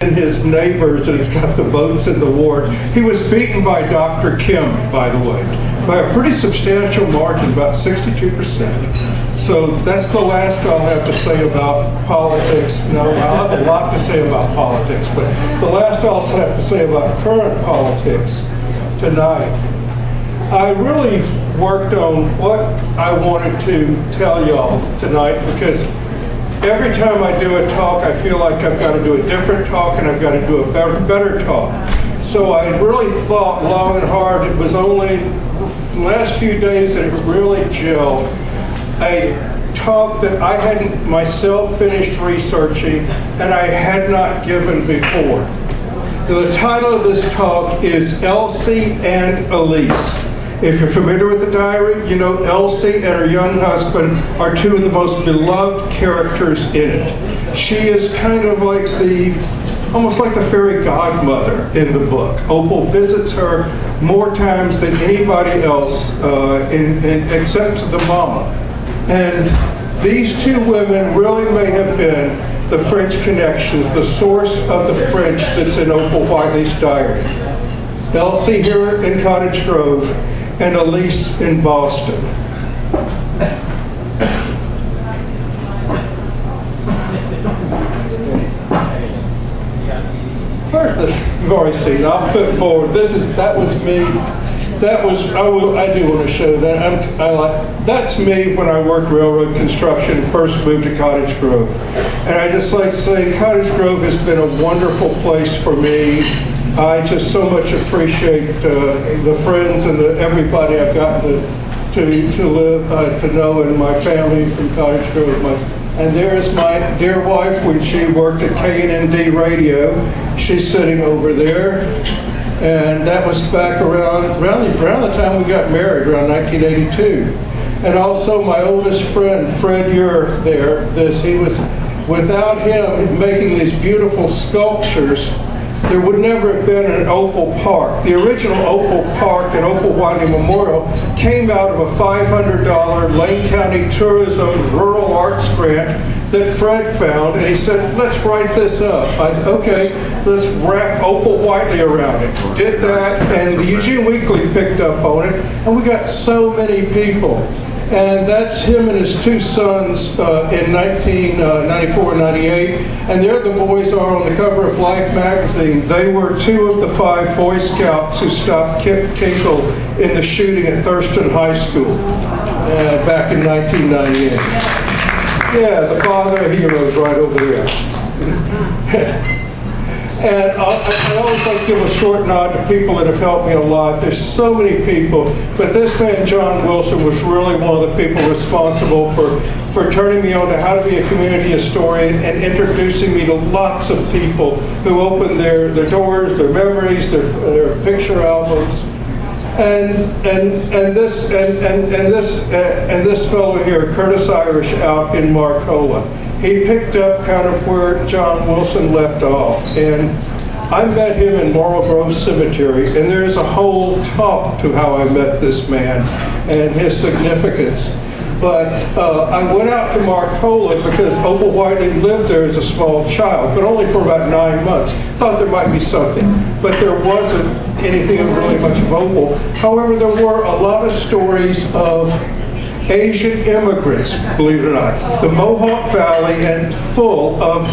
than his neighbors, and it's got the votes in the ward. He was beaten by Dr. Kim, by the way, by a pretty substantial margin, about 62%. So that's the last I'll have to say about politics. No, I'll have a lot to say about politics, but the last I'll have to say about current politics tonight. I really worked on what I wanted to tell y'all tonight, because every time I do a talk, I feel like I've got to do a different talk and I've got to do a better talk. So I really thought long and hard. It was only the last few days that it really gelled. A talk that I hadn't myself finished researching and I had not given before. The title of this talk is Elsie and Eilse. If you're familiar with the diary, you know Elsie and her young husband are two of the most beloved characters in it. She is kind of like almost like the fairy godmother in the book. Opal visits her more times than anybody else, except the mama. And these two women really may have been the French connections, the source of the French that's in Opal Whiteley's diary. Elsie here in Cottage Grove, and Elise in Boston. First, you've already seen. I'll flip forward. That was me. I do want to show that. That's me when I worked railroad construction and first moved to Cottage Grove. And I just like to say, Cottage Grove has been a wonderful place for me. I just so much appreciate the friends and everybody I've gotten to know, and my family from Cottage Grove. And there is my dear wife when she worked at KNND Radio. She's sitting over there. And that was back around the time we got married, around 1982. And also my oldest friend, Fred Ure, there. Without him making these beautiful sculptures, there would never have been an Opal Park. The original Opal Park and Opal Whiteley Memorial came out of a $500 Lane County Tourism Rural Arts grant that Fred found, and he said, let's write this up. I said, okay, let's wrap Opal Whiteley around it. Did that, and the Eugene Weekly picked up on it, and we got so many people. And that's him and his two sons in 1994 and 98. And there the boys are on the cover of Life magazine. They were two of the 5 Boy Scouts who stopped Kip Kinkle in the shooting at Thurston High School back in 1998. Yeah, the father of heroes right over there. And I always like to give a short nod to people that have helped me a lot. There's so many people, but this man, John Wilson, was really one of the people responsible for turning me on to how to be a community historian and introducing me to lots of people who opened their doors, their memories, their picture albums. And this fellow here, Curtis Irish, out in Marcola. He picked up kind of where John Wilson left off, and I met him in Laurel Grove Cemetery, and there's a whole talk to how I met this man and his significance. But I went out to Marcola because Opal Whiteley lived there as a small child, but only for about 9 months. Thought there might be something, but there wasn't anything of really much of Opal. However, there were a lot of stories of Asian immigrants, believe it or not. The Mohawk Valley and full of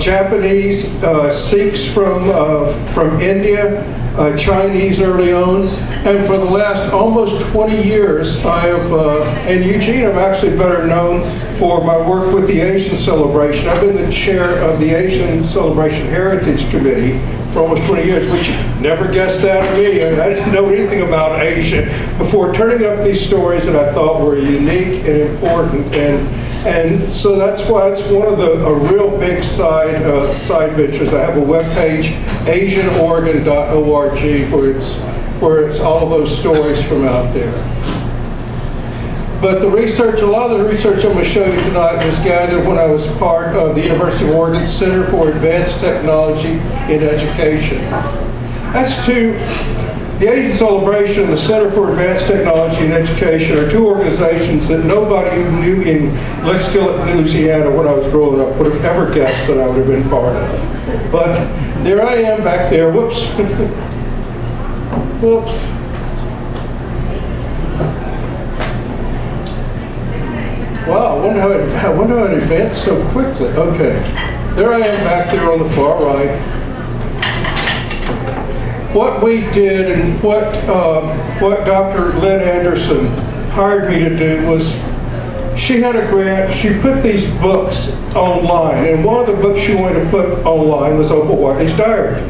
Japanese, Sikhs from India, Chinese early on, and for the last almost 20 years, I have, in Eugene, I'm actually better known for my work with the Asian Celebration. I've been the chair of the Asian Celebration Heritage Committee for almost 20 years, which you never guessed that of me. I didn't know anything about Asia before turning up these stories that I thought were unique and important. And so that's why it's one of a real big side ventures. I have a webpage, asianoregon.org, where it's all those stories from out there. But the research, a lot of the research I'm going to show you tonight was gathered when I was part of the University of Oregon Center for Advanced Technology in Education. That's two The Asian Celebration and the Center for Advanced Technology and Education are two organizations that nobody who knew in Lickskillet, Louisiana when I was growing up would have ever guessed that I would have been part of. But there I am back there. Whoops. Whoops. Wow, I wonder how it advanced so quickly. Okay. There I am back there on the far right. What we did and what Dr. Lynn Anderson hired me to do was, she had a grant, she put these books online, and one of the books she wanted to put online was Opal Whiteley's diary.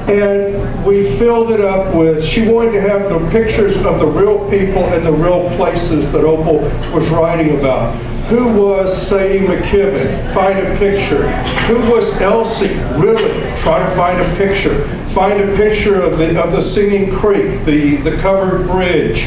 And we filled it up with, she wanted to have the pictures of the real people and the real places that Opal was writing about. Who was Sadie McKibben? Find a picture. Who was Elsie? Really? Try to find a picture. Find a picture of the Singing Creek, the covered bridge,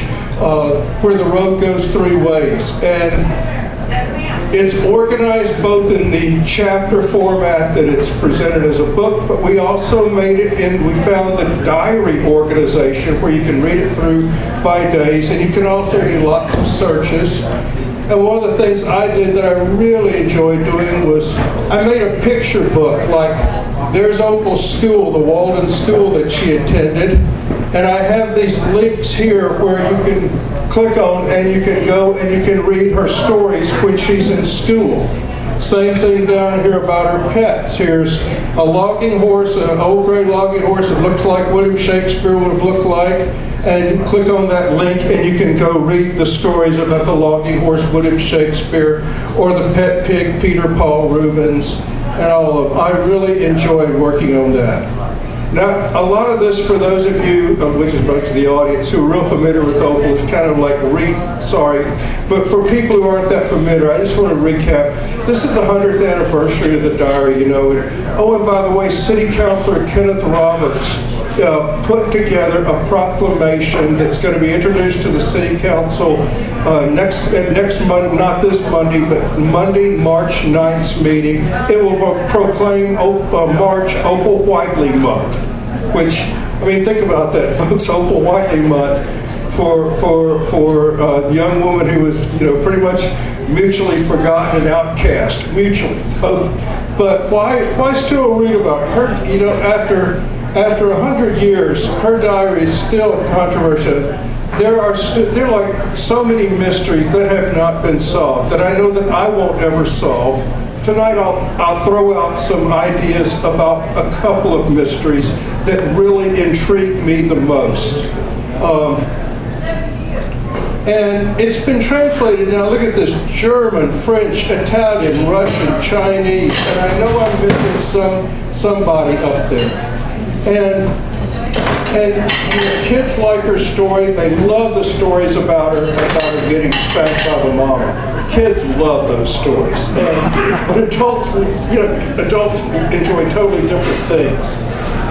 where the road goes three ways. And it's organized both in the chapter format that it's presented as a book, but we also made it we found the diary organization where you can read it through by days, and you can also do lots of searches. And one of the things I did that I really enjoyed doing was I made a picture book, like there's Opal's school, the Walden School that she attended, and I have these links here where you can click on and you can go and you can read her stories when she's in school. Same thing down here about her pets. Here's a logging horse, an old gray logging horse that looks like William Shakespeare would have looked like. And you click on that link and you can go read the stories about the logging horse, William Shakespeare, or the pet pig, Peter Paul Rubens, and all of them. I really enjoyed working on that. Now, a lot of this, for those of you, which is most of the audience, who are real familiar with Opal, is kind of like but for people who aren't that familiar, I just want to recap. This is the 100th anniversary of the diary, you know. And by the way, City Councilor Kenneth Roberts put together a proclamation that's going to be introduced to the City Council next Monday, not this Monday, but Monday, March 9th's meeting. It will proclaim March Opal Whiteley Month, which, I mean, think about that, folks. Opal Whiteley Month for the young woman who was, you know, pretty much mutually forgotten and outcast, mutually, both. But why still read about her? You know, after 100 years, her diary is still controversial. There are like so many mysteries that have not been solved that I know that I won't ever solve. Tonight I'll throw out some ideas about a couple of mysteries that really intrigue me the most. And it's been translated now. Look at this: German, French, Italian, Russian, Chinese, and I know I'm missing somebody up there. And you know, kids like her story. They love the stories about her getting spanked by the mama. Kids love those stories. But adults enjoy totally different things.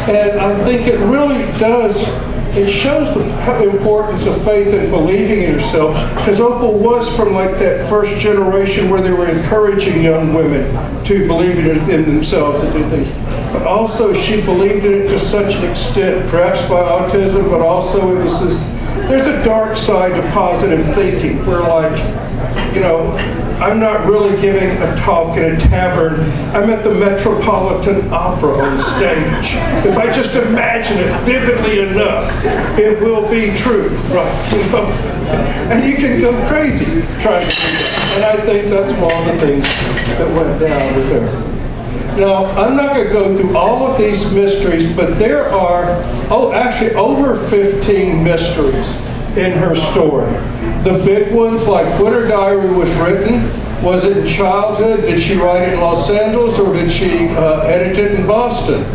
And I think it really does. It shows the importance of faith and believing in yourself, because Opal was from like that first generation where they were encouraging young women to believe in themselves and do things. But also she believed in it to such an extent, perhaps by autism, but also it was this, there's a dark side to positive thinking where, like, you know, I'm not really giving a talk in a tavern. I'm at the Metropolitan Opera on stage. If I just imagine it vividly enough, it will be true, right? You know? And you can go crazy trying to do that. And I think that's one of the things that went down with her. Now, I'm not going to go through all of these mysteries, but there are, actually over 15 mysteries in her story. The big ones, like when her diary was written, was it in childhood? Did she write it in Los Angeles, or did she edit it in Boston?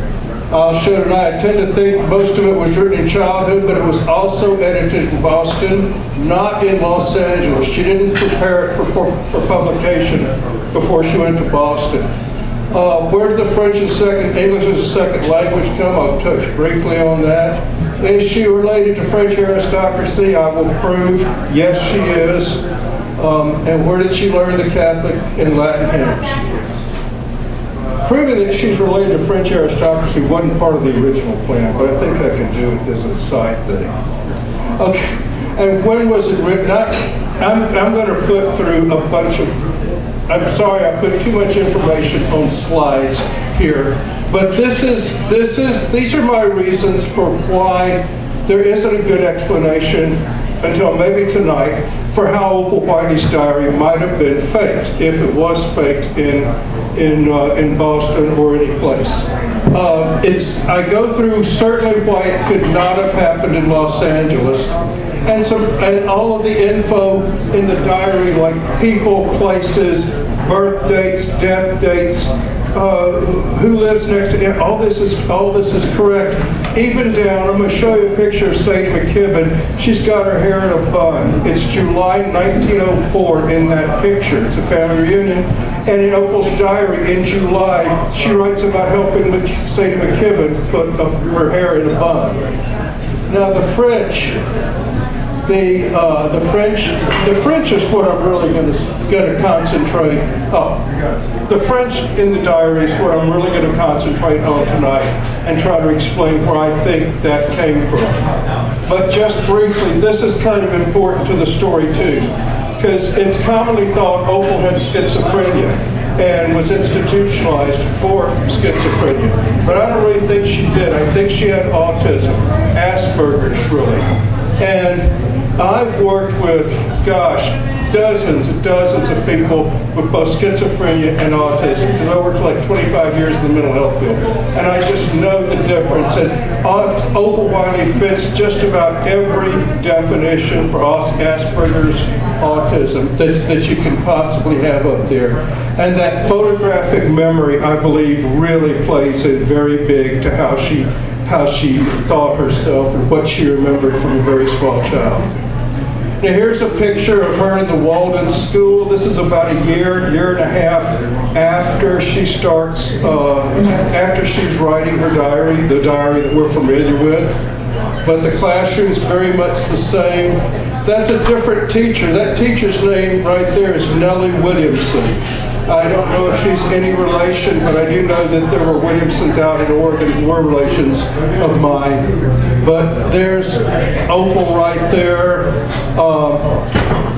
I'll show tonight. I tend to think most of it was written in childhood, but it was also edited in Boston, not in Los Angeles. She didn't prepare it for publication before she went to Boston. Where did the French and English as a second language come? I'll touch briefly on that. Is she related to French aristocracy? I will prove yes, she is. And where did she learn the Catholic and Latin hymns? proving that she's related to French aristocracy wasn't part of the original plan, but I think I can do it as a side thing. Okay, and when was it written? I'm going to flip through a bunch of, I'm sorry I put too much information on slides here, but these are my reasons for why there isn't a good explanation until maybe tonight for how Opal Whiteley's diary might have been faked, if it was faked in Boston or any place. I go through certainly why it could not have happened in Los Angeles, and all of the info in the diary, like people, places, birth dates, death dates, who lives next to him. All this is correct. Even down, I'm going to show you a picture of Sadie McKibben. She's got her hair in a bun. It's July 1904 in that picture. It's a family reunion. And in Opal's diary in July, she writes about helping Sadie McKibben put her hair in a bun. Now the French. The French is what I'm really going to concentrate. The French in the diary is what I'm really going to concentrate on tonight and try to explain where I think that came from. But just briefly, this is kind of important to the story too, because it's commonly thought Opal had schizophrenia and was institutionalized for schizophrenia. But I don't really think she did. I think she had autism, Asperger's really. And I've worked with, dozens and dozens of people with both schizophrenia and autism, because I worked for like 25 years in the mental health field, and I just know the difference. And Opal Whiteley fits just about every definition for Asperger's autism that you can possibly have up there. And that photographic memory, I believe, really plays in very big to how she thought herself and what she remembered from a very small child. Now here's a picture of her in the Walden School. This is about a year and a half after she starts, after she's writing her diary, the diary that we're familiar with. But the classroom's very much the same. That's a different teacher. That teacher's name right there is Nellie Williamson. I don't know if she's any relation, but I do know that there were Williamsons out in Oregon who were relations of mine. But there's Opal right there.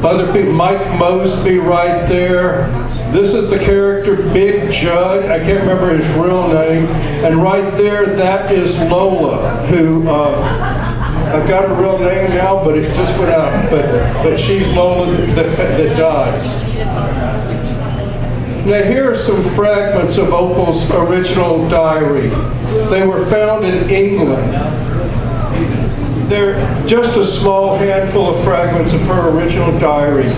Other people, Mike Mosby right there. This is the character Big Judd. I can't remember his real name. And right there, that is Lola, who I've got her real name now, but it just went out. But she's Lola that dies. Now here are some fragments of Opal's original diary. They were found in England. They're just a small handful of fragments of her original diary.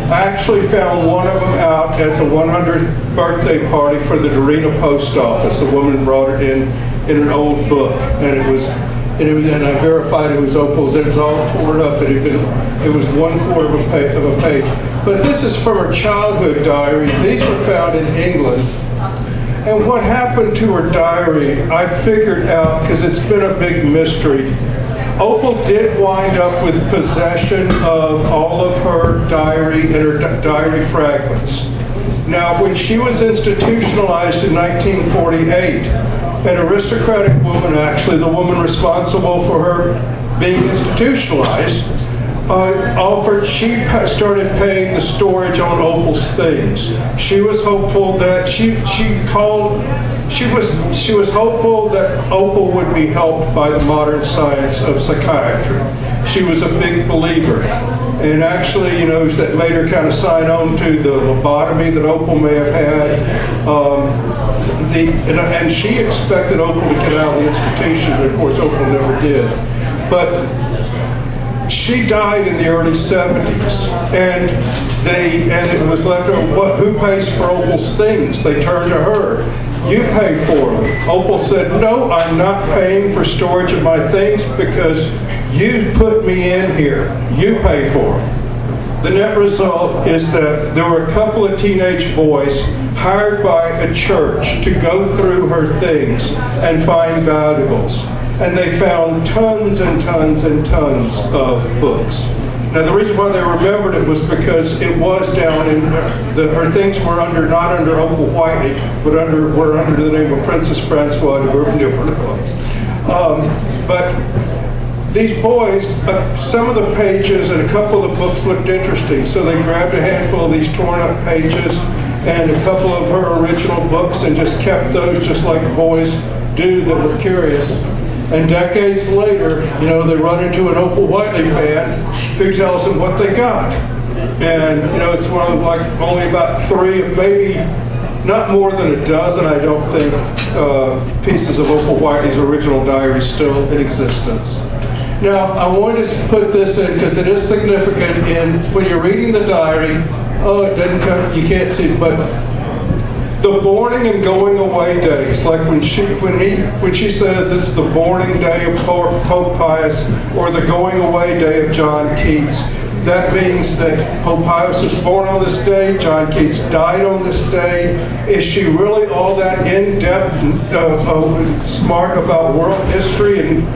I actually found one of them out at the 100th birthday party for the Dorena Post Office. A woman brought it in an old book, and and I verified it was Opal's. It was all torn up. It was 1/4 of a page. But this is from her childhood diary. These were found in England. And what happened to her diary, I figured out, because it's been a big mystery. Opal did wind up with possession of all of her diary and her diary fragments. Now, when she was institutionalized in 1948, an aristocratic woman, actually the woman responsible for her being institutionalized, she started paying the storage on Opal's things. She was hopeful that she was hopeful that Opal would be helped by the modern science of psychiatry. She was a big believer. And actually, that made her kind of sign on to the lobotomy that Opal may have had. And she expected Opal to get out of the institution, but of course Opal never did. But she died in the early 70s, and it was left to who pays for Opal's things? They turned to her. You pay for them. Opal said, no, I'm not paying for storage of my things because you put me in here. You pay for them. The net result is that there were a couple of teenage boys hired by a church to go through her things and find valuables. And they found tons and tons and tons of books. Now the reason why they remembered it was because it was down in, her things were not under Opal Whiteley, but were under the name of Princess Francoise de Bourbon-Orleans. But these boys, some of the pages and a couple of the books looked interesting, so they grabbed a handful of these torn up pages and a couple of her original books and just kept those, just like boys do that were curious. And decades later, you know, they run into an Opal Whiteley fan who tells them what they got. And, you know, it's one of like only about 3 of maybe not more than a dozen, I don't think, pieces of Opal Whiteley's original diary still in existence. Now, I wanted to put this in because it is significant in when you're reading the diary. Oh, it doesn't come, you can't see, but the borning and going away days, like when she says it's the borning day of Pope Pius or the going away day of John Keats, that means that Pope Pius was born on this day, John Keats died on this day. Is she really all that in-depth and smart about world history and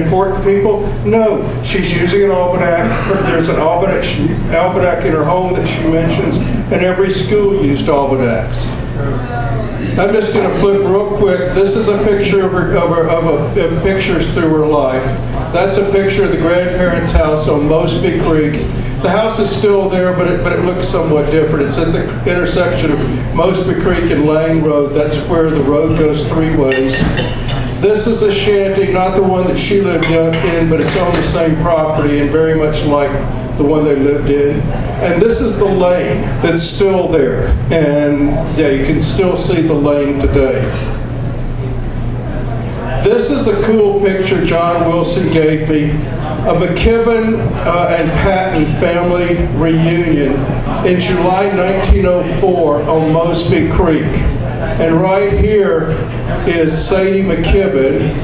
important people? No, she's using an almanac. There's an almanac in her home that she mentions, and every school used almanacs. I'm just going to flip real quick. This is a picture of pictures through her life. That's a picture of the grandparents' house on Mosby Creek. The house is still there, but it looks somewhat different. It's at the intersection of Mosby Creek and Lang Road. That's where the road goes 3 ways. This is a shanty, not the one that she lived in, but it's on the same property and very much like the one they lived in. And this is the lane that's still there. And yeah, you can still see the lane today. This is a cool picture John Wilson gave me. A McKibben and Patton family reunion in July 1904 on Mosby Creek. And right here is Sadie McKibben.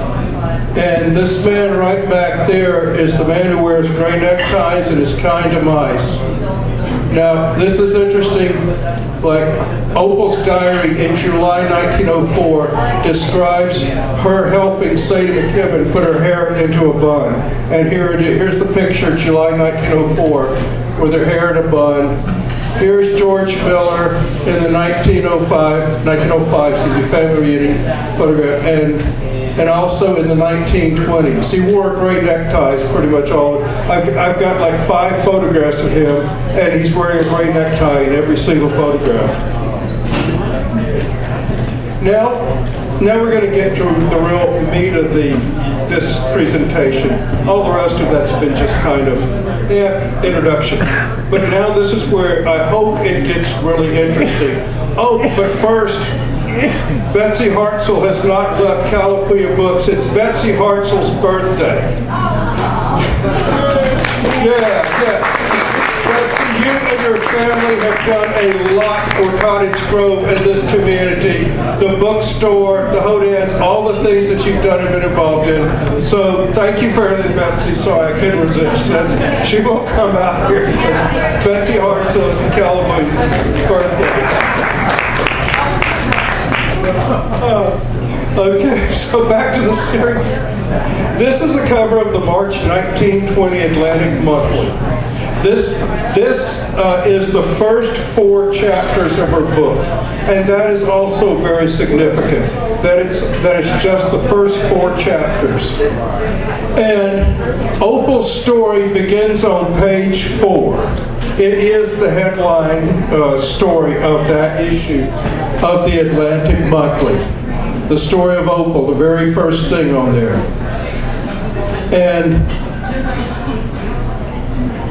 And this man right back there is the man who wears gray neckties and is kind to mice. Now, this is interesting. Like, Opal's diary in July 1904 describes her helping Sadie McKibben put her hair into a bun. And here's the picture, July 1904, with her hair in a bun. Here's George Miller in the 1905 family reunion photograph, and also in the 1920s. He wore gray neckties pretty much all. I've got like 5 photographs of him, and he's wearing a gray necktie in every single photograph. Now we're going to get to the real meat of this presentation. All the rest of that's been just kind of introduction. But now this is where I hope it gets really interesting. Oh, but first, Betsy Hartzell has not left Calapooya Books. It's Betsy Hartzell's birthday. Yeah. Betsy, you and your family have done a lot for Cottage Grove and this community. The bookstore, the Hodans, all the things that you've done and been involved in. So thank you for everything, Betsy. Sorry, I couldn't resist. She won't come out here. Betsy Hartzell, Calapooya birthday. Okay, so back to the series. This is a cover of the March 1920 Atlantic Monthly. This is the first 4 chapters of her book, and that is also very significant. That it's just the first 4 chapters. And Opal's story begins on page 4. It is the headline story of that issue of the Atlantic Monthly. The story of Opal, the very first thing on there.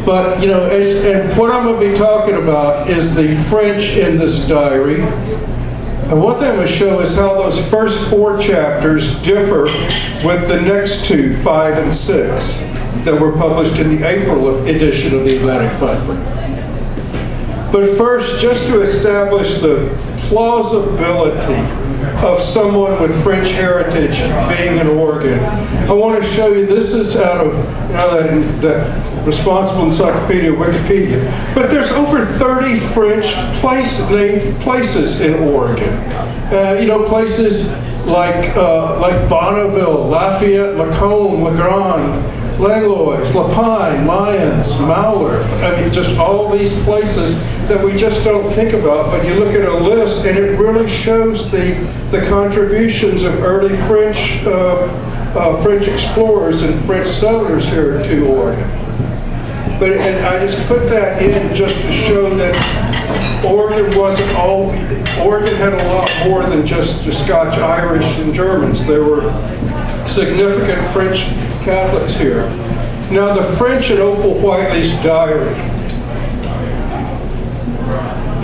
But, you know, and what I'm going to be talking about is the French in this diary. And what I'm going to show is how those first 4 chapters differ with the next 2, 5 and 6, that were published in the April edition of the Atlantic Monthly. But first, just to establish the plausibility of someone with French heritage being in Oregon, I want to show you, this is out of that responsible encyclopedia, Wikipedia, but there's over 30 French named places in Oregon. You know, places like Bonneville, Lafayette, Lacombe, LaGrande, Langlois, Lapine, Lyons, Mauer. I mean, just all these places that we just don't think about, but you look at a list and it really shows the contributions of early French explorers and French settlers here to Oregon. And I just put that in just to show that Oregon wasn't all, Oregon had a lot more than just the Scotch, Irish, and Germans. There were significant French Catholics here. Now the French in Opal Whiteley's diary.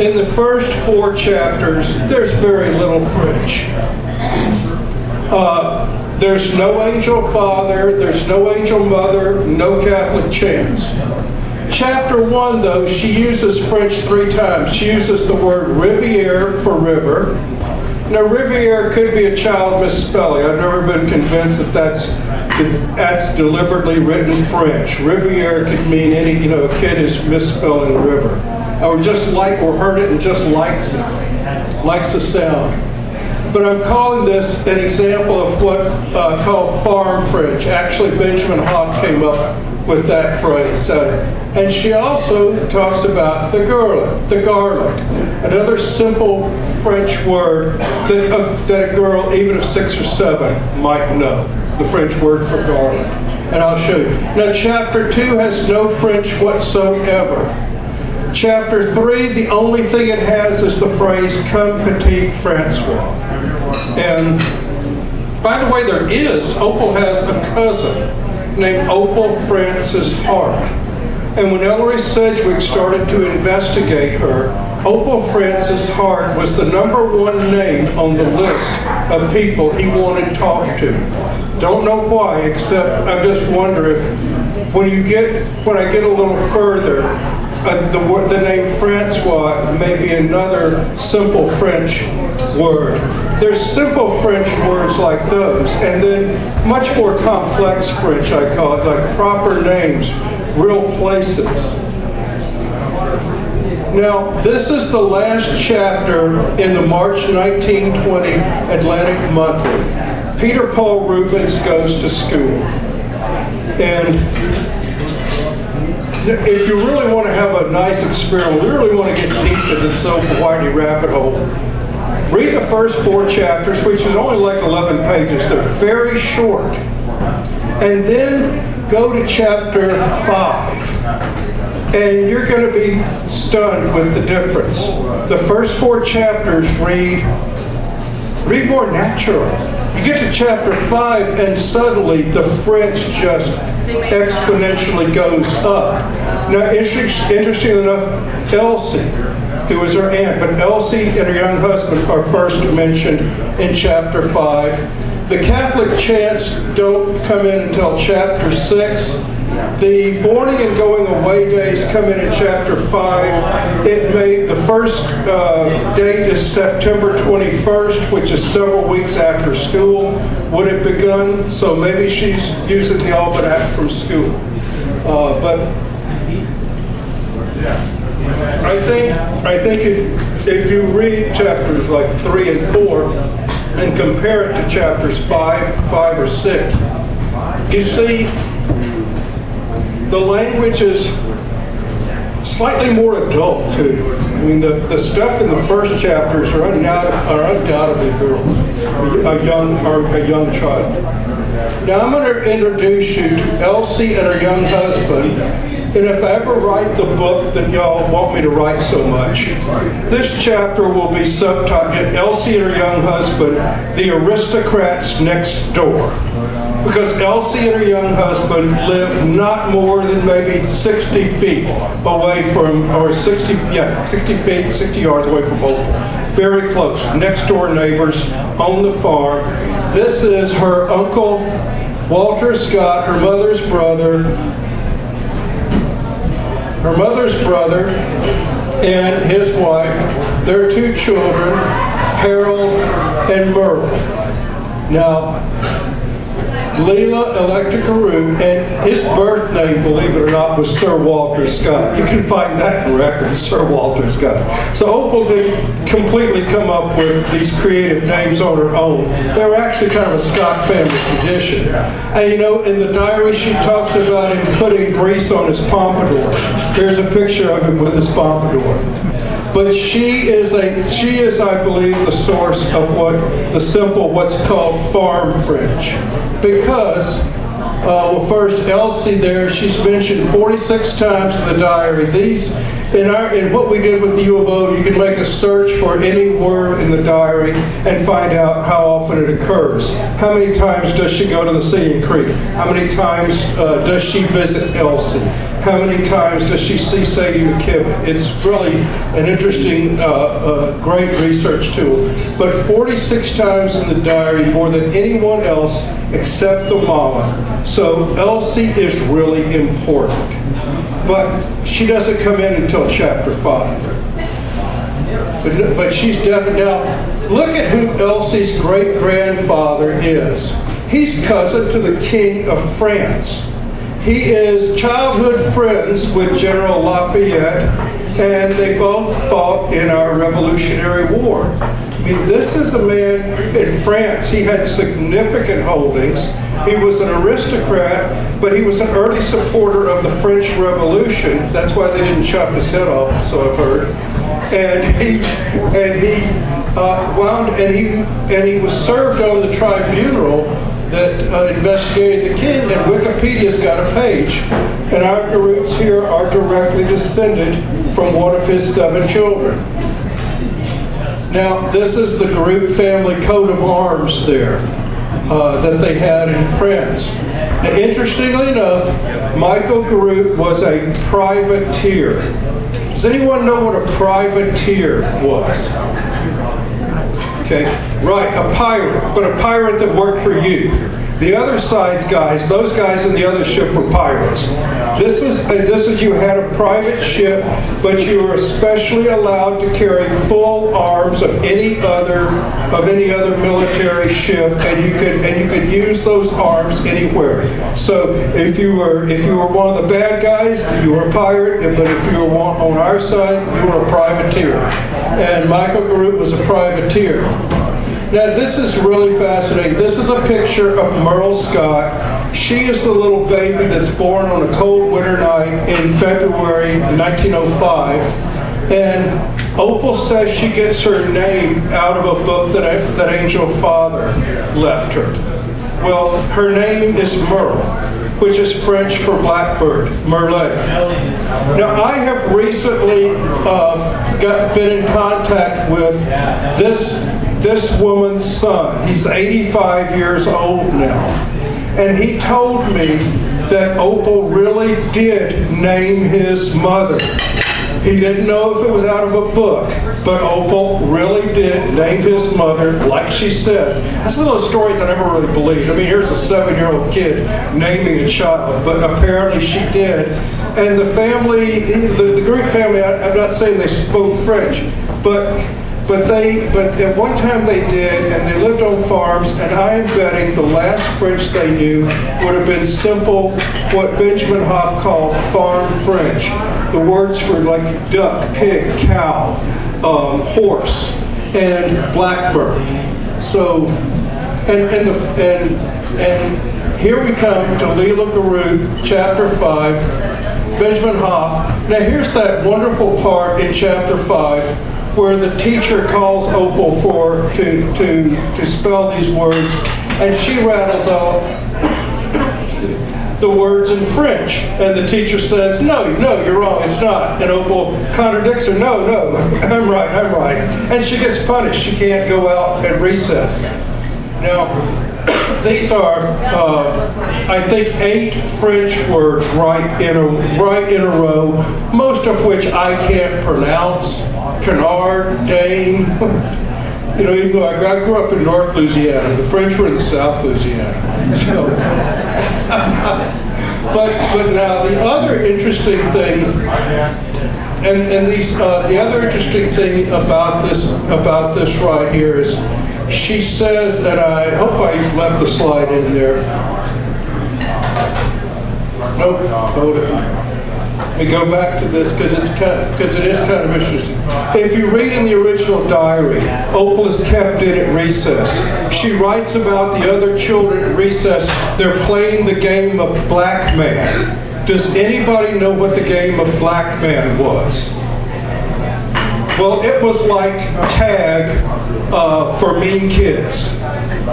In the first 4 chapters, there's very little French. There's no angel father, there's no angel mother, no Catholic chants. Chapter 1, though, she uses French 3 times. She uses the word rivière for river. Now, rivière could be a child misspelling. I've never been convinced that that's deliberately written French. Rivière could mean any, a kid is misspelling river. Or just like, or heard it and just likes it, likes the sound. But I'm calling this an example of what called farm French. Actually, Benjamin Hoff came up with that phrase. And she also talks about the garland, another simple French word that a girl, even of 6 or 7, might know, the French word for garland. And I'll show you. Now, chapter 2 has no French whatsoever. Chapter 3, the only thing it has is the phrase, "Comme petit Francois." And by the way, Opal has a cousin named Opal Frances Hart. And when Ellery Sedgwick started to investigate her, Opal Frances Hart was the #1 name on the list of people he wanted talked to. Don't know why, except I just wonder if when I get a little further, the name Francois may be another simple French word. There's simple French words like those, and then much more complex French, I call it, like proper names, real places. Now, this is the last chapter in the March 1920 Atlantic Monthly. Peter Paul Rubens goes to school. And if you really want to have a nice experiment, we really want to get deep into this Opal Whiteley rabbit hole, read the first 4 chapters, which is only like 11 pages. They're very short. And then go to chapter 5. And you're going to be stunned with the difference. The first 4 chapters read more natural. You get to chapter 5 and suddenly the French just exponentially goes up. Now, interesting enough, Elsie, who was her aunt, but Elsie and her young husband are first mentioned in chapter 5. The Catholic chants don't come in until chapter 6. The mourning and going away days come in chapter 5. The first date is September 21st, which is several weeks after school would have begun. So maybe she's using the almanac from school. But I think if you read chapters like 3 and 4 and compare it to chapters 5 or 6, you see the language is slightly more adult too. I mean, the stuff in the first chapters are undoubtedly girls, a young child. Now I'm going to introduce you to Elsie and her young husband. And if I ever write the book that y'all want me to write so much, this chapter will be subtitled Elsie and her young husband, The Aristocrats Next Door. Because Elsie and her young husband lived not more than maybe 60 feet away from, or 60 feet, 60 yards away from Opal. Very close, next door neighbors on the farm. This is her uncle, Walter Scott, her mother's brother, and his wife, their 2 children, Harold and Merle. Now, Lela Electa Garoutte, and his birth name, believe it or not, was Sir Walter Scott. You can find that in records, Sir Walter Scott. So Opal didn't completely come up with these creative names on her own. They were actually kind of a Scott family tradition. And you know, in the diary she talks about him putting grease on his pompadour. Here's a picture of him with his pompadour. But she is, I believe, the source of what's called farm French. Because, well, first, Elsie there, she's mentioned 46 times in the diary. These, in what we did with the U of O, you can make a search for any word in the diary and find out how often it occurs. How many times does she go to the Singing Creek? How many times does she visit Elsie? How many times does she see Sadie McKibben? It's really an interesting, great research tool. But 46 times in the diary, more than anyone else except the mama. So Elsie is really important. But she doesn't come in until chapter 5. But she's definitely, now look at who Elsie's great-grandfather is. He's cousin to the King of France. He is childhood friends with General Lafayette, and they both fought in our Revolutionary War. I mean, this is a man in France. He had significant holdings. He was an aristocrat, but he was an early supporter of the French Revolution. That's why they didn't chop his head off, so I've heard. And he was served on the tribunal that investigated the king, and Wikipedia's got a page. And our Garouttes here are directly descended from one of his 7 children. Now, this is the Garoutte family coat of arms there that they had in France. Now, interestingly enough, Michael Garoutte was a privateer. Does anyone know what a privateer was? Okay, right, a pirate, but a pirate that worked for you. The other side's guys, those guys in the other ship were pirates. This is you had a private ship, but you were especially allowed to carry full arms of any other military ship, and you could use those arms anywhere. So if you were one of the bad guys, you were a pirate, but if you were on our side, you were a privateer. And Michael Garoutte was a privateer. Now, this is really fascinating. This is a picture of Merle Scott. She is the little baby that's born on a cold winter night in February 1905. And Opal says she gets her name out of a book that Angel Father left her. Well, her name is Merle, which is French for blackbird, Merle. Now, I have recently been in contact with this woman's son. He's 85 years old now. And he told me that Opal really did name his mother. He didn't know if it was out of a book, but Opal really did name his mother like she says. That's one of those stories I never really believed. I mean, here's a 7-year-old kid naming a child, but apparently she did. And the family, the Garoutte family, I'm not saying they spoke French, but at one time they did, and they lived on farms, and I am betting the last French they knew would have been simple, what Benjamin Hoff called farm French. The words for like duck, pig, cow, horse, and blackbird. So, and here we come to Lela Garoutte, chapter 5, Benjamin Hoff. Now here's that wonderful part in chapter 5 where the teacher calls Opal to spell these words, and she rattles off the words in French, and the teacher says, no, you're wrong, it's not. And Opal contradicts her, no, I'm right. And she gets punished. She can't go out at recess. Now, these are, I think, 8 French words right in a row, most of which I can't pronounce. Canard, Dane. You know, even though I grew up in North Louisiana, the French were in South Louisiana. So, but now the other interesting thing, the other interesting thing about this right here is, she says, and I hope I left the slide in there, Nope, hold it. Let me go back to this because it is kind of interesting. If you read in the original diary, Opal is kept in at recess. She writes about the other children at recess. They're playing the game of Black Man. Does anybody know what the game of Black Man was? Well, it was like tag for mean kids.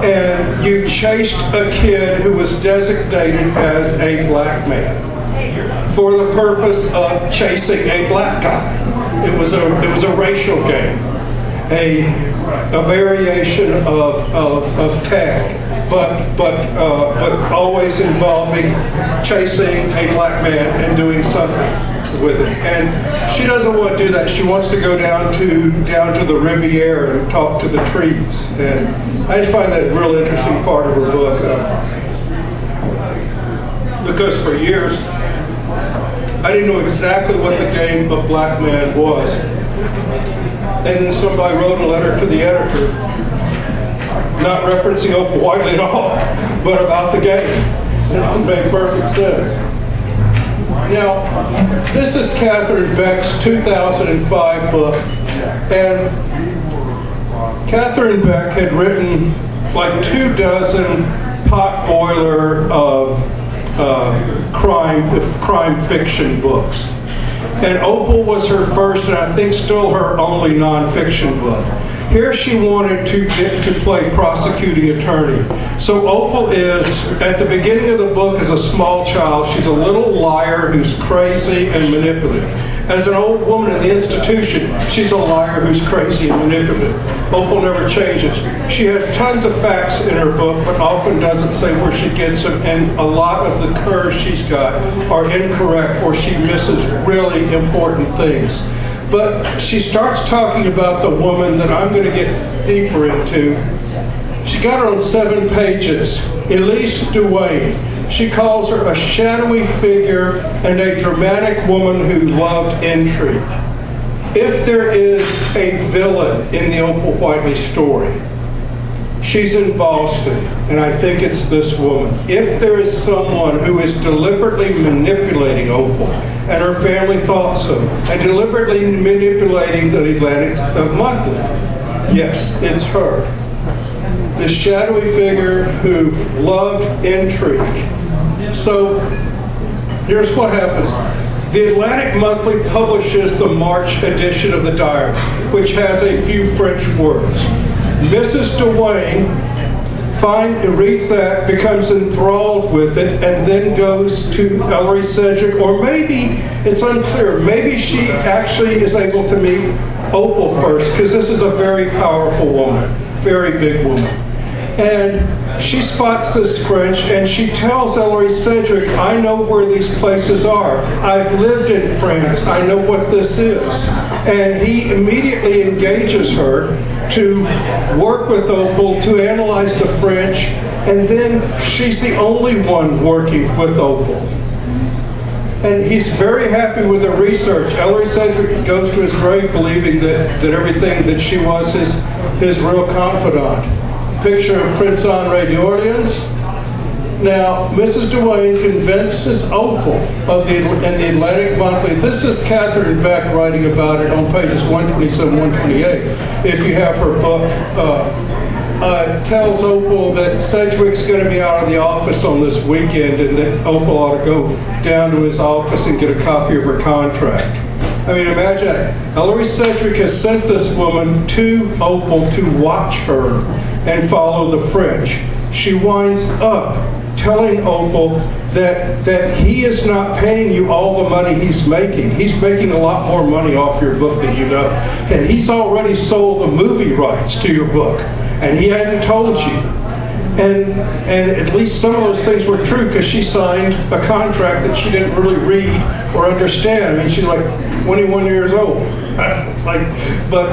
And you chased a kid who was designated as a black man for the purpose of chasing a black guy. It was a racial game, a variation of tag, but always involving chasing a black man and doing something with it. And she doesn't want to do that. She wants to go down to the Riviera and talk to the trees. And I just find that a real interesting part of her book. Because for years, I didn't know exactly what the game of Black Man was. And then somebody wrote a letter to the editor, not referencing Opal Whiteley at all, but about the game. And it made perfect sense. Now, this is Katherine Beck's 2005 book, and Katherine Beck had written like 24 potboiler crime fiction books. And Opal was her first, and I think still her only nonfiction book. Here she wanted to get to play prosecuting attorney. So Opal is, at the beginning of the book, as a small child, she's a little liar who's crazy and manipulative. As an old woman in the institution, she's a liar who's crazy and manipulative. Opal never changes. She has tons of facts in her book, but often doesn't say where she gets them, and a lot of the curves she's got are incorrect, or she misses really important things. But she starts talking about the woman that I'm going to get deeper into. She got her on 7 pages. Elise Duane. She calls her a shadowy figure and a dramatic woman who loved intrigue. If there is a villain in the Opal Whiteley story, she's in Boston, and I think it's this woman. If there is someone who is deliberately manipulating Opal, and her family thought so, and deliberately manipulating the Atlantic Monthly, yes, it's her. This shadowy figure who loved intrigue. So here's what happens. The Atlantic Monthly publishes the March edition of the diary, which has a few French words. Mrs. Duane reads that, becomes enthralled with it, and then goes to Ellery Sedgwick, or maybe, it's unclear, maybe she actually is able to meet Opal first, because this is a very powerful woman, very big woman. And she spots this French, and she tells Ellery Sedgwick, I know where these places are. I've lived in France. I know what this is. And he immediately engages her to work with Opal to analyze the French, and then she's the only one working with Opal. And he's very happy with the research. Ellery Sedgwick goes to his grave believing that everything that she was his real confidant. Picture of Prince Henri d'Orleans. Now, Mrs. Duane convinces Opal in the Atlantic Monthly. This is Katherine Beck writing about it on pages 127, 128. If you have her book, tells Opal that Sedgwick's going to be out of the office on this weekend, and that Opal ought to go down to his office and get a copy of her contract. I mean, imagine that. Ellery Sedgwick has sent this woman to Opal to watch her and follow the French. She winds up telling Opal that he is not paying you all the money he's making. He's making a lot more money off your book than you know. And he's already sold the movie rights to your book, and he hadn't told you. And at least some of those things were true, because she signed a contract that she didn't really read or understand. I mean, she's like 21 years old. It's like, but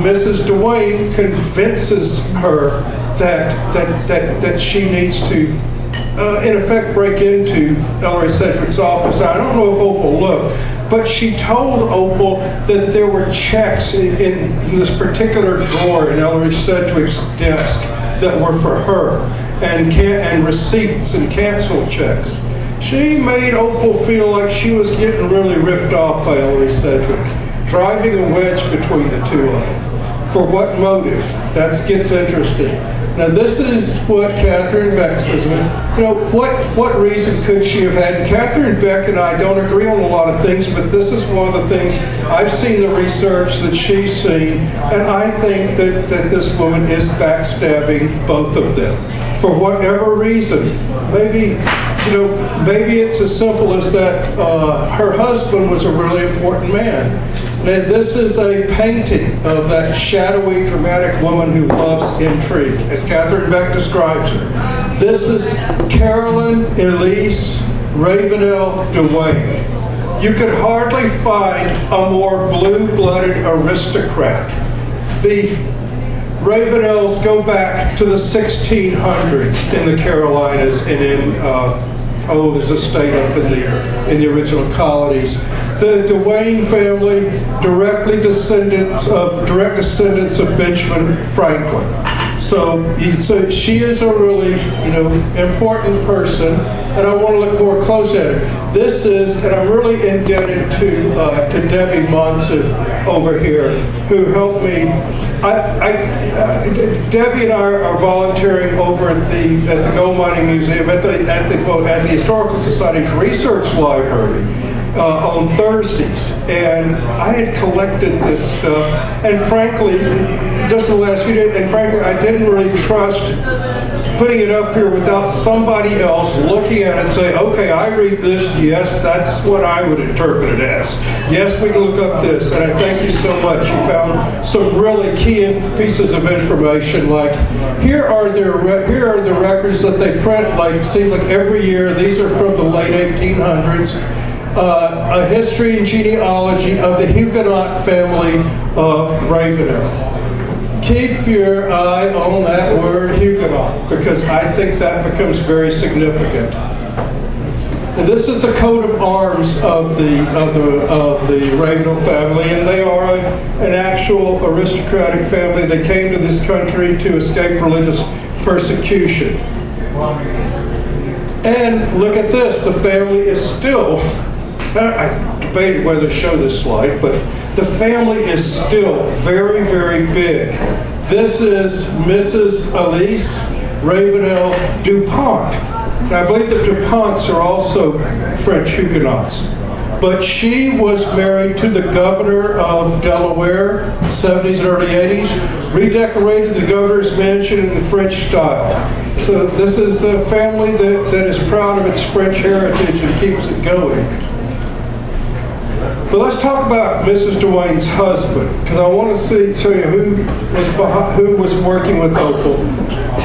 Mrs. Duane convinces her that she needs to, in effect, break into Ellery Sedgwick's office. Now, I don't know if Opal looked, but she told Opal that there were checks in this particular drawer in Ellery Sedgwick's desk that were for her, and receipts and canceled checks. She made Opal feel like she was getting really ripped off by Ellery Sedgwick, driving a wedge between the two of them. For what motive? That gets interesting. Now this is what Katherine Beck says. What reason could she have had? And Katherine Beck and I don't agree on a lot of things, but this is one of the things I've seen the research that she's seen, and I think that this woman is backstabbing both of them for whatever reason. Maybe it's as simple as that her husband was a really important man. Now, this is a painting of that shadowy, dramatic woman who loves intrigue, as Katherine Beck describes her. This is Caroline Eilse Ravenel Duane. You could hardly find a more blue-blooded aristocrat. The Ravenels go back to the 1600s in the Carolinas and in there's a state up in the original colonies. The Duane family, direct descendants of Benjamin Franklin. So she is a really important person, and I want to look more close at her. This is, and I'm really indebted to Debbie Monsif over here, who helped me. Debbie and I are volunteering over at the Gold Mining Museum at the Historical Society's Research Library on Thursdays, and I had collected this stuff, and frankly, just the last few days, and frankly, I didn't really trust putting it up here without somebody else looking at it and say, okay, I read this, yes, that's what I would interpret it as. Yes, we can look up this, and I thank you so much. You found some really key pieces of information, like here are the records that they print, like seems like every year. These are from the late 1800s. A history and genealogy of the Huguenot family of Ravenel. Keep your eye on that word Huguenot, because I think that becomes very significant. And this is the coat of arms of the Ravenel family, and they are an actual aristocratic family. They came to this country to escape religious persecution. And look at this, the family is still, I debated whether to show this slide, but the family is still very, very big. This is Mrs. Elise Ravenel Duane. Now, I believe the Duponts are also French Huguenots. But she was married to the governor of Delaware, 70s and early 80s, redecorated the governor's mansion in the French style. So this is a family that is proud of its French heritage and keeps it going. But let's talk about Mrs. Duane's husband, because I want to show you who was working with Opal.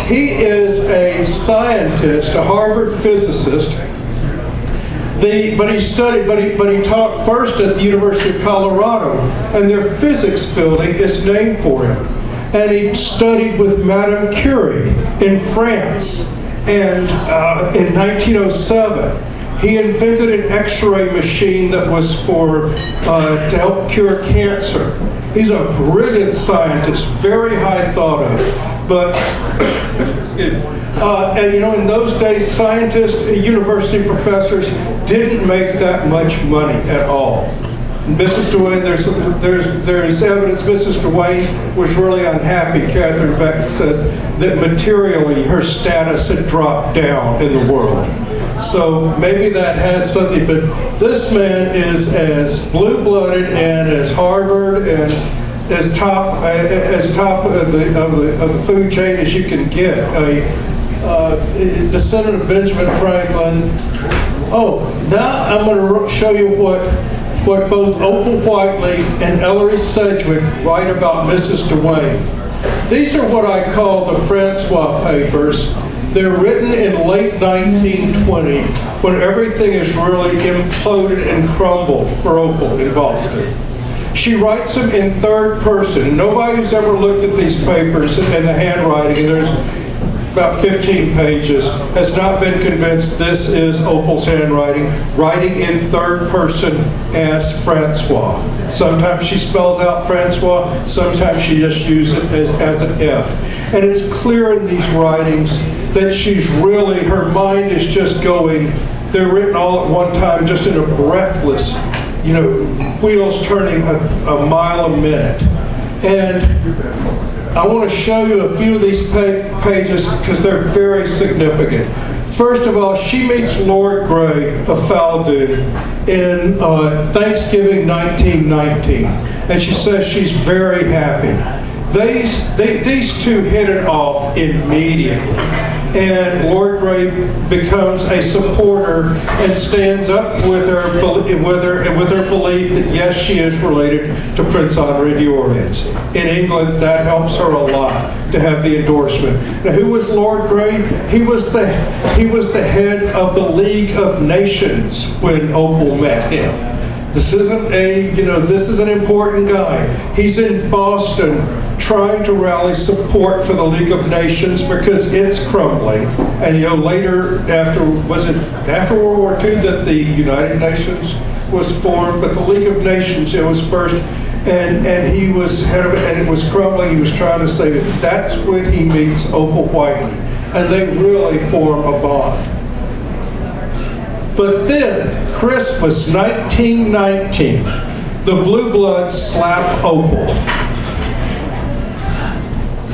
He is a scientist, a Harvard physicist. But he taught first at the University of Colorado, and their physics building is named for him. And he studied with Madame Curie in France, and in 1907. He invented an X-ray machine that was to help cure cancer. He's a brilliant scientist, very high thought of. But and in those days, scientists, university professors didn't make that much money at all. Mrs. Duane, there's evidence Mrs. Duane was really unhappy. Katherine Beck says that materially her status had dropped down in the world. So maybe that has something, but this man is as blue-blooded and as Harvard and as top of the food chain as you can get. A descendant of Benjamin Franklin. Oh, now I'm going to show you what both Opal Whiteley and Ellery Sedgwick write about Mrs. Duane. These are what I call the Francois papers. They're written in late 1920, when everything is really imploded and crumbled for Opal in Boston. She writes them in third person. Nobody who's ever looked at these papers and the handwriting, and there's about 15 pages, has not been convinced this is Opal's handwriting, writing in third person as Francois. Sometimes she spells out Francois, sometimes she just uses it as an F. And it's clear in these writings that her mind is just going They're written all at one time, just in a breathless, wheels turning a mile a minute. And I want to show you a few of these pages because they're very significant. First of all, she meets Lord Grey of Faldoon in Thanksgiving 1919, and she says she's very happy. These two hit it off immediately, and Lord Grey becomes a supporter and stands up with her belief that yes, she is related to Prince Henri d'Orleans. In England, that helps her a lot to have the endorsement. Now, who was Lord Grey? He was the head of the League of Nations when Opal met him. This isn't this is an important guy. He's in Boston trying to rally support for the League of Nations because it's crumbling. And later, after World War II that the United Nations was formed, but the League of Nations, it was first, and he was head of it, and it was crumbling. He was trying to save it. That's when he meets Opal Whiteley, and they really form a bond. But then, Christmas 1919, the Blue Bloods slap Opal.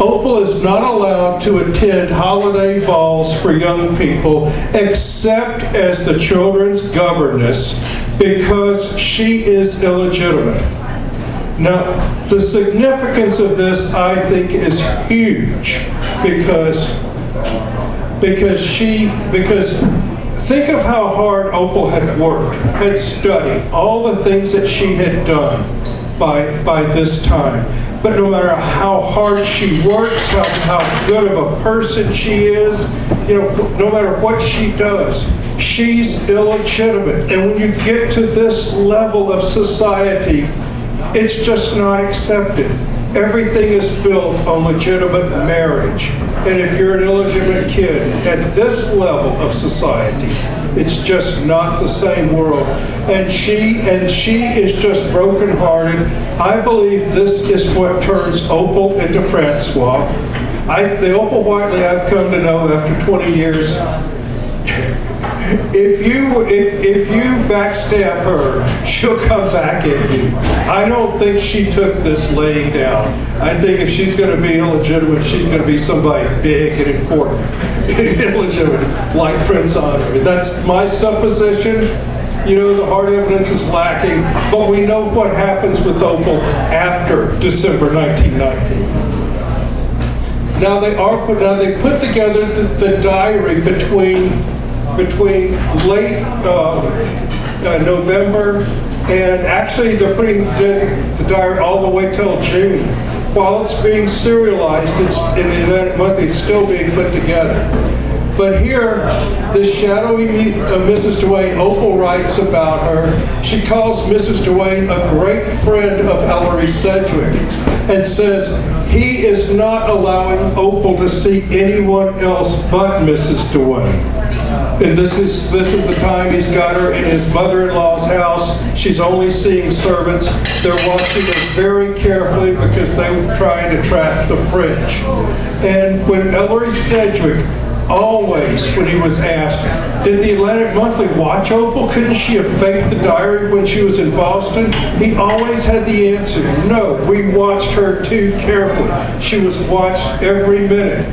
Opal is not allowed to attend holiday balls for young people except as the children's governess because she is illegitimate. Now, the significance of this, I think, is huge because think of how hard Opal had worked, had studied, all the things that she had done by this time. But no matter how hard she works, how good of a person she is, no matter what she does, she's illegitimate. And when you get to this level of society, it's just not accepted. Everything is built on legitimate marriage. And if you're an illegitimate kid at this level of society, it's just not the same world. And she is just brokenhearted. I believe this is what turns Opal into Francois. The Opal Whiteley I've come to know after 20 years, if you backstab her, she'll come back at you. I don't think she took this laying down. I think if she's going to be illegitimate, she's going to be somebody big and important. Illegitimate, like Prince Henri. That's my supposition. The hard evidence is lacking, but we know what happens with Opal after December 1919. Now they put together the diary between late November, and actually they're putting the diary all the way till June. While it's being serialized, it's in the Atlantic Monthly, it's still being put together. But here, this shadowy Mrs. Duane, Opal writes about her. She calls Mrs. Duane a great friend of Ellery Sedgwick and says he is not allowing Opal to see anyone else but Mrs. Duane. And this is the time he's got her in his mother-in-law's house. She's only seeing servants. They're watching her very carefully because they were trying to trap the French. And when Ellery Sedgwick, always, when he was asked, did the Atlantic Monthly watch Opal? Couldn't she have faked the diary when she was in Boston? He always had the answer, no, we watched her too carefully. She was watched every minute.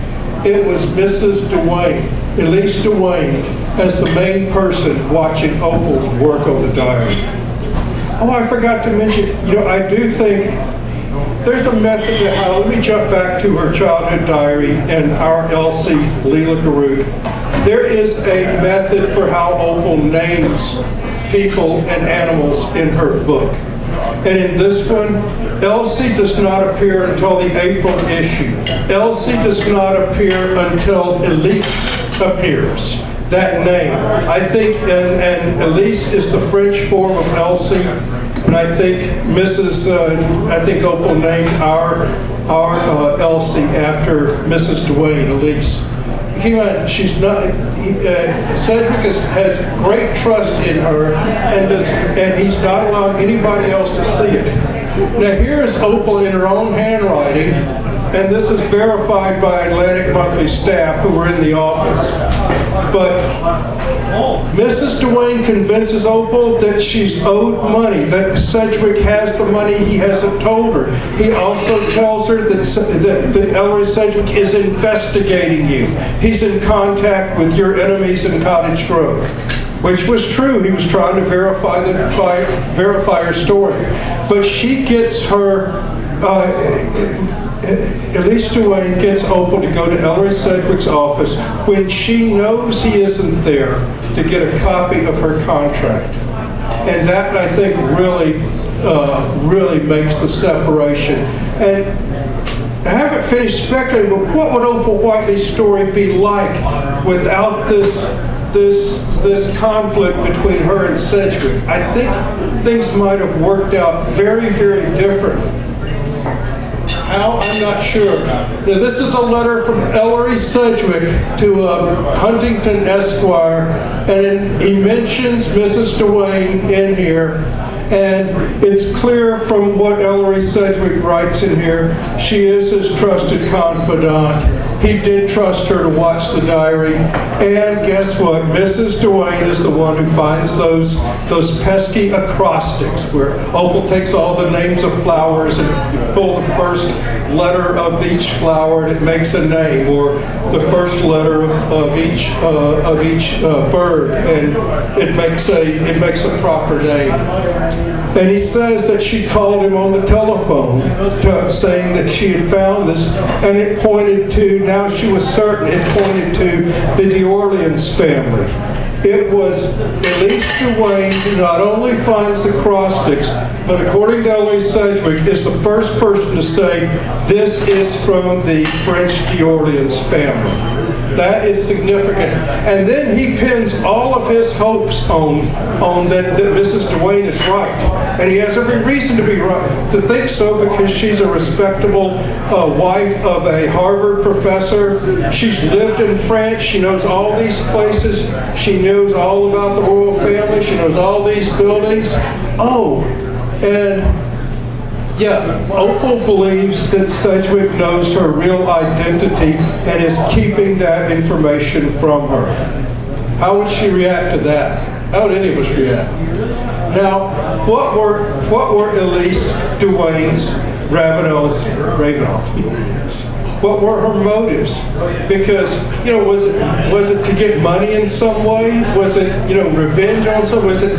It was Mrs. Duane, Elise Duane, as the main person watching Opal's work on the diary. Oh, I forgot to mention, I do think there's a method to how, let me jump back to her childhood diary and our Elsie, Lela Garoutte. There is a method for how Opal names people and animals in her book. And in this one, Elsie does not appear until the April issue. Elsie does not appear until Elise appears. That name. I think, and Elise is the French form of Elsie. And I think Opal named our Elsie after Mrs. Duane, Elise. She's not. Sedgwick has great trust in her, and he's not allowing anybody else to see it. Now here's Opal in her own handwriting and this is verified by Atlantic Monthly staff who were in the office. But Mrs. Duane convinces Opal that she's owed money, that Sedgwick has the money he hasn't told her. He also tells her that Ellery Sedgwick is investigating you. He's in contact with your enemies in Cottage Grove, which was true. He was trying to verify her story. But she gets her, Elise Duane gets Opal to go to Ellery Sedgwick's office when she knows he isn't there to get a copy of her contract. And that, I think, really makes the separation. And I haven't finished speculating, but what would Opal Whiteley's story be like without this conflict between her and Sedgwick? I think things might have worked out very, very differently. How? I'm not sure. Now, this is a letter from Ellery Sedgwick to Huntington Esquire, and he mentions Mrs. Duane in here. And it's clear from what Ellery Sedgwick writes in here, she is his trusted confidant. He did trust her to watch the diary. And guess what? Mrs. Duane is the one who finds those pesky acrostics where Opal takes all the names of flowers and pull the first letter of each flower and it makes a name, or the first letter of each bird, and it makes a proper name. And he says that she called him on the telephone saying that she had found this, and it pointed to, now she was certain, it pointed to the D'Orleans family. It was Elise Duane who not only finds the acrostics, but according to Ellery Sedgwick, is the first person to say, this is from the French D'Orleans family. That is significant. And then he pins all of his hopes on that Mrs. Duane is right. And he has every reason to be right, to think so, because she's a respectable wife of a Harvard professor. She's lived in France. She knows all these places. She knows all about the royal family. She knows all these buildings. Oh, and yeah, Opal believes that Sedgwick knows her real identity and is keeping that information from her. How would she react to that? How would any of us react? Now, what were Elise Duane's Ravenel? What were her motives? Because, was it to get money in some way? Was it, revenge on some? Was it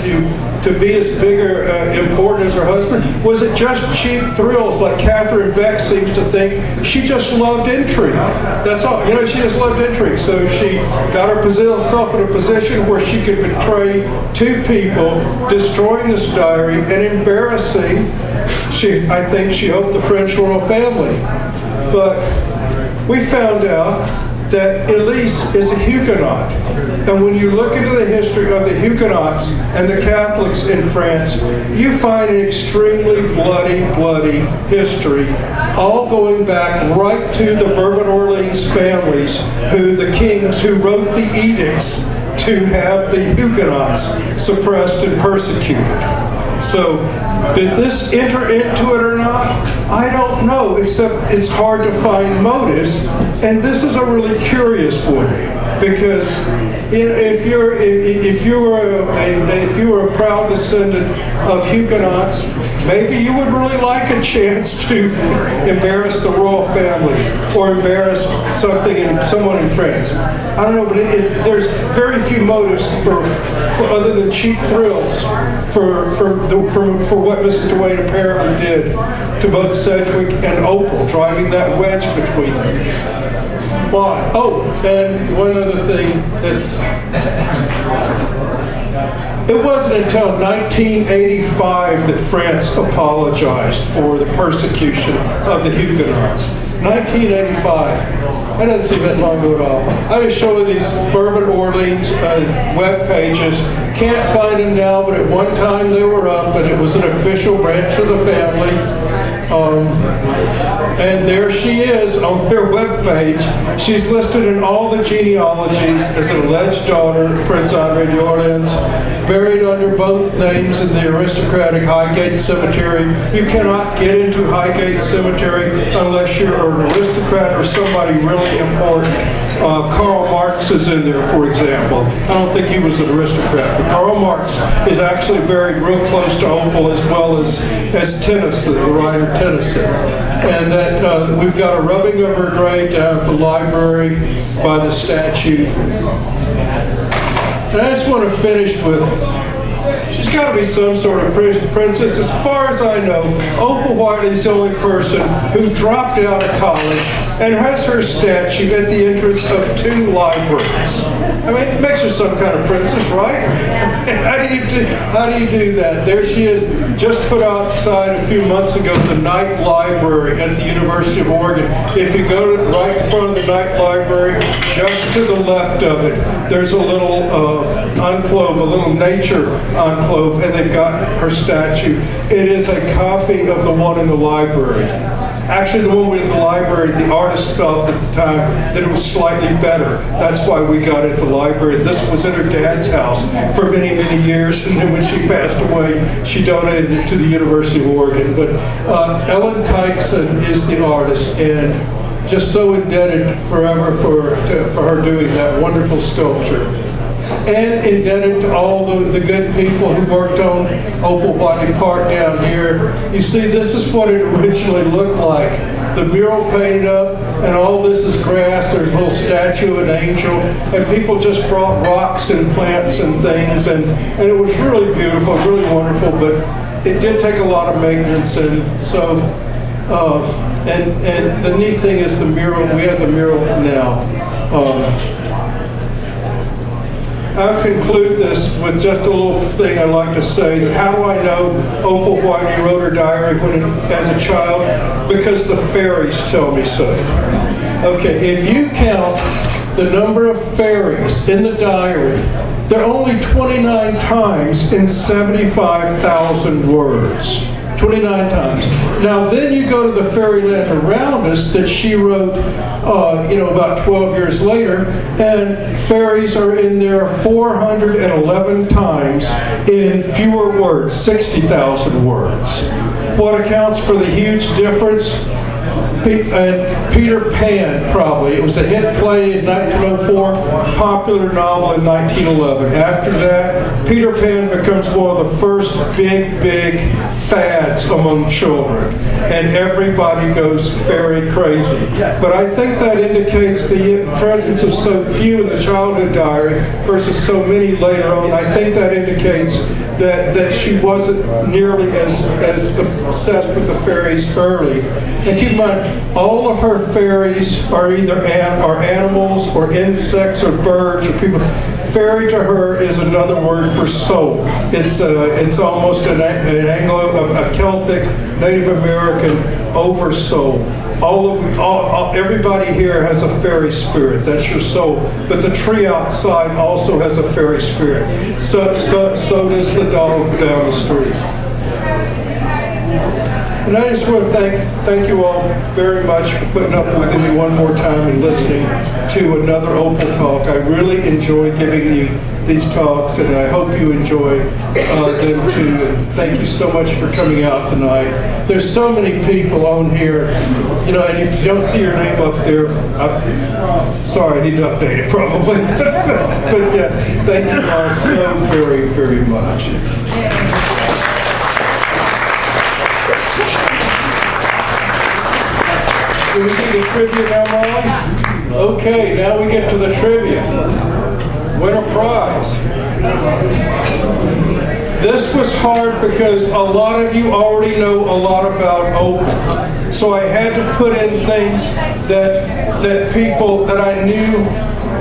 to be as big or important as her husband? Was it just cheap thrills like Katherine Beck seems to think? She just loved intrigue. That's all. She just loved intrigue. So she got herself in a position where she could betray two people, destroying this diary and embarrassing, I think she hoped, the French royal family. But we found out that Elise is a Huguenot. And when you look into the history of the Huguenots and the Catholics in France, you find an extremely bloody history, all going back right to the Bourbon Orleans families, the kings who wrote the edicts to have the Huguenots suppressed and persecuted. So, did this enter into it or not? I don't know, except it's hard to find motives, and this is a really curious one, because if you were a proud descendant of Huguenots, maybe you would really like a chance to embarrass the royal family or embarrass someone in France. I don't know, but there's very few motives for other than cheap thrills for what Mrs. Duane apparently did to both Sedgwick and Opal, driving that wedge between them. Why? Oh, and one other thing it wasn't until 1985 that France apologized for the persecution of the Huguenots. 1985. That doesn't seem that long ago at all. I just show you these Bourbon Orleans web pages. Can't find them now, but at one time they were up, and it was an official branch of the family. And there she is on their webpage. She's listed in all the genealogies as an alleged daughter of Prince Henri d'Orleans. buried under both names in the aristocratic Highgate Cemetery. You cannot get into Highgate Cemetery unless you're an aristocrat or somebody really important. Karl Marx is in there, for example. I don't think he was an aristocrat, but Karl Marx is actually buried real close to Opal, as well as Tennyson, the writer Tennyson. And that we've got a rubbing of her grave down at the library by the statue. And I just want to finish with, she's got to be some sort of princess. As far as I know, Opal Whiteley is the only person who dropped out of college and has her statue at the entrance of 2 libraries. I mean, it makes her some kind of princess, right? How do you do that? There she is, just put outside a few months ago, the Knight Library at the University of Oregon. If you go right in front of the Knight Library, just to the left of it, there's a little enclave, a little nature enclave, and they've got her statue. It is a copy of the one in the library. Actually, the one in the library, the artist felt at the time that it was slightly better. That's why we got it at the library. This was at her dad's house for many, many years, and then when she passed away, she donated it to the University of Oregon. But Ellen Tykeson is the artist, and just so indebted forever for her doing that wonderful sculpture. And indebted to all the good people who worked on Opal Whiteley Park down here. You see, this is what it originally looked like. The mural painted up, and all this is grass. There's a little statue of an angel, and people just brought rocks and plants and things, and it was really beautiful, really wonderful, but it did take a lot of maintenance, and so, and the neat thing is the mural, we have the mural now. I'll conclude this with just a little thing I'd like to say. How do I know Opal Whiteley wrote her diary as a child? Because the fairies tell me so. Okay, if you count the number of fairies in the diary, there are only 29 times in 75,000 words. 29 times. Now then you go to the fairyland around us that she wrote, about 12 years later, and fairies are in there 411 times in fewer words, 60,000 words. What accounts for the huge difference? Peter Pan, probably. It was a hit play in 1904, popular novel in 1911. After that, Peter Pan becomes one of the first big fads among children, and everybody goes very crazy. But I think that indicates the presence of so few in the childhood diary versus so many later on. I think that indicates that she wasn't nearly as obsessed with the fairies early. And keep in mind, all of her fairies are either animals or insects or birds or people. Fairy to her is another word for soul. It's almost a Celtic, Native American oversoul. Everybody here has a fairy spirit. That's your soul. But the tree outside also has a fairy spirit. So does the dog down the street. And I just want to thank you all very much for putting up with me one more time and listening to another Opal talk. I really enjoy giving you these talks, and I hope you enjoy them too. And thank you so much for coming out tonight. There's so many people on here, and if you don't see your name up there, sorry, I need to update it probably. But yeah, thank you all so very, very much. Do we see the trivia now, Molly? Okay, now we get to the trivia. Win a prize. This was hard because a lot of you already know a lot about Opal. So I had to put in things that people that I knew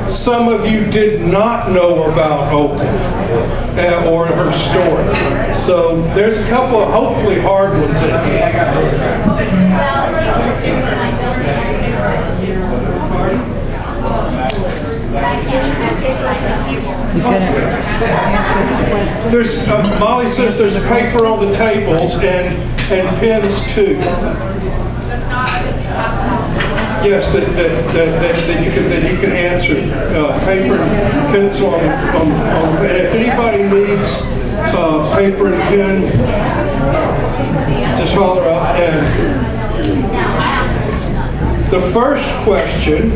some of you did not know about Opal or her story. So there's a couple of hopefully hard ones in here. There's Molly says there's paper on the tables and pens too. Yes, that you can answer. Paper and pencil on. And if anybody needs paper and pen, just holler up. And the first question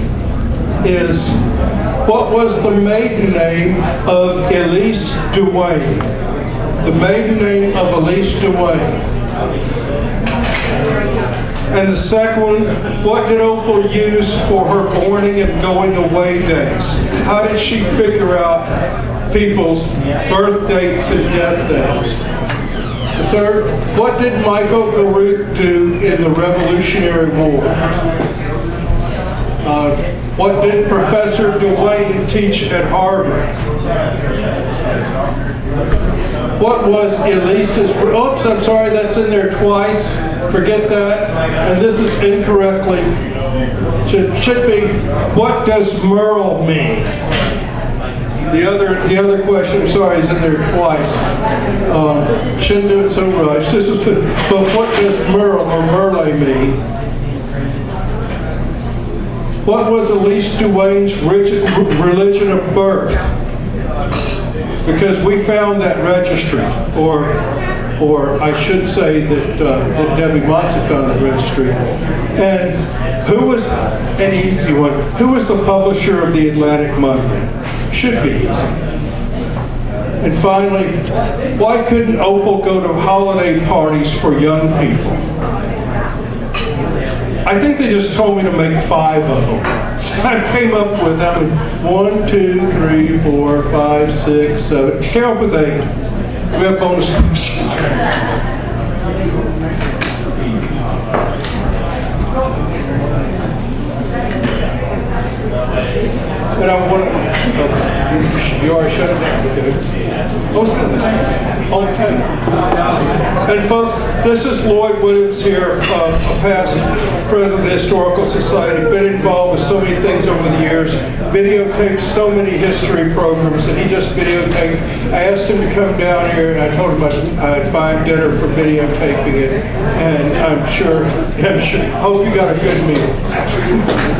is, what was the maiden name of Eilse Duane? The maiden name of Eilse Duane. And the second one, what did Opal use for her mourning and going away days? How did she figure out people's birth dates and death dates? The third, what did Michael Garoutte do in the Revolutionary War? What did Professor Duane teach at Harvard? What was Elise's, oops, I'm sorry, that's in there twice. Forget that. And this is incorrectly. Should be, what does Merle mean? The other question, I'm sorry, is in there twice. Shouldn't do it so rushed. This is but what does Merle or Merle mean? What was Eilse Duane's religion of birth? Because we found that registry, or I should say that Debbie Monson found that registry. And who was, an easy one, who was the publisher of the Atlantic Monthly? Should be easy. And finally, why couldn't Opal go to holiday parties for young people? I think they just told me to make 5 of them. So I came up with, 1, 2, 3, 4, 5, 6, 7. Came up with 8. We have bonus questions. And I want to, you already shut it down, okay? Okay. And folks, this is Lloyd Williams here, a past president of the Historical Society, been involved with so many things over the years, videotaped so many history programs, and he just videotaped. I asked him to come down here, and I told him I'd buy him dinner for videotaping it, and I hope you got a good meal.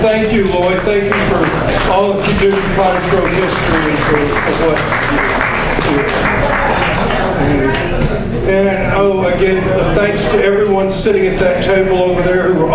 Thank you, Lloyd. Thank you for all that you do for Cottage Grove history and for what you do. And again, thanks to everyone sitting at that table over there who were all